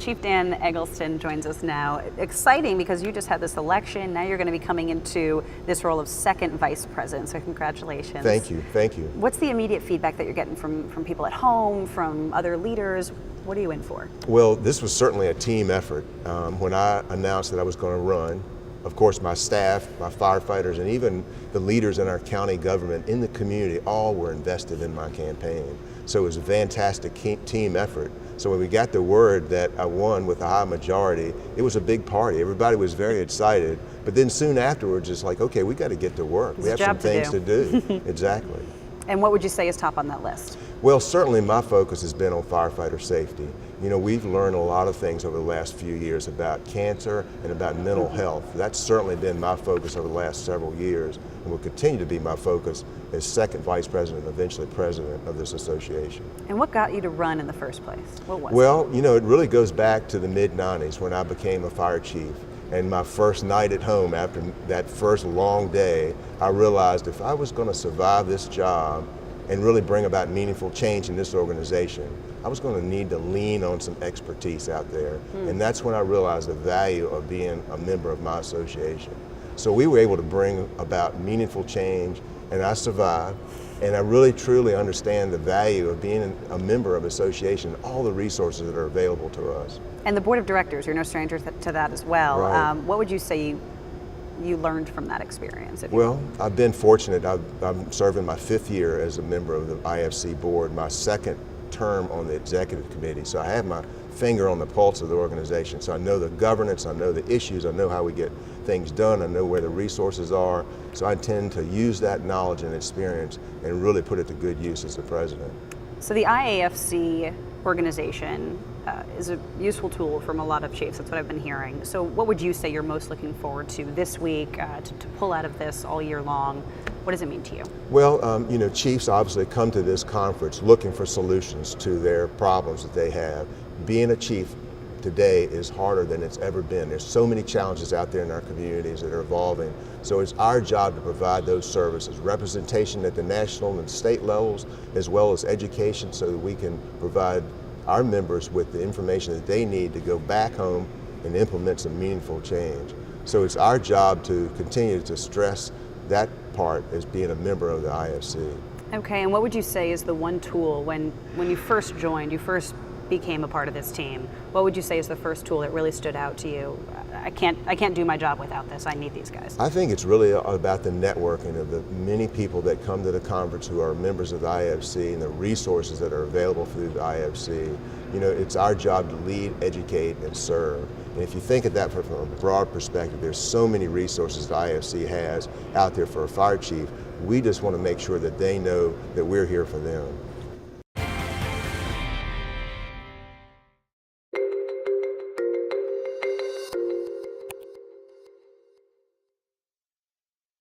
Chief Dan Eggleston joins us now. Exciting because you just had this election. Now you're going to be coming into this role of second vice president, so congratulations. Thank you, thank you. What's the immediate feedback that you're getting from people at home, from other leaders? What are you in for? Well, this was certainly a team effort. When I announced that I was going to run, of course my staff, my firefighters, and even the leaders in our county government, in the community, all were invested in my campaign. So it was a fantastic team effort. So when we got the word that I won with a high majority, it was a big party. Everybody was very excited. But then soon afterwards, it's like, okay, we got to get to work. We have some things to do. Exactly. And what would you say is top on that list? Well, certainly my focus has been on firefighter safety. You know, we've learned a lot of things over the last few years about cancer and about mental health. That's certainly been my focus over the last several years and will continue to be my focus as second vice president and eventually president of this association. And what got you to run in the first place? What was Well, you know, it really goes back to the mid-90s when I became a fire chief. And my first night at home after that first long day, I realized if I was going to survive this job and really bring about meaningful change in this organization, I was going to need to lean on some expertise out there. And that's when I realized the value of being a member of my association. So we were able to bring about meaningful change, and I survived. And I really truly understand the value of being a member of an association, all the resources that are available to us. And the board of directors, you're no stranger to that as well. Right. What would you say you learned from that experience? Well, I've been fortunate. I'm serving my 5th year as a member of the IAFC board, my 2nd term on the executive committee. So I have my finger on the pulse of the organization. So I know the governance, I know the issues, I know how we get things done, I know where the resources are. So I intend to use that knowledge and experience and really put it to good use as the president. So the IAFC organization is a useful tool from a lot of chiefs. That's what I've been hearing. So what would you say you're most looking forward to this week to pull out of this all year long? What does it mean to you? Well, you know, chiefs obviously come to this conference looking for solutions to their problems that they have. Being a chief today is harder than it's ever been. There's so many challenges out there in our communities that are evolving. So it's our job to provide those services, representation at the national and state levels, as well as education, so that we can provide our members with the information that they need to go back home and implement some meaningful change. So it's our job to continue to stress that part as being a member of the IFC. Okay, and what would you say is the one tool when you first joined, you first became a part of this team, what would you say is the first tool that really stood out to you? I can't do my job without this. I need these guys. I think it's really about the networking of the many people that come to the conference who are members of the IFC and the resources that are available through the IFC. You know, it's our job to lead, educate, and serve. And if you think of that from a broad perspective, there's so many resources the IFC has out there for a fire chief. We just want to make sure that they know that we're here for them.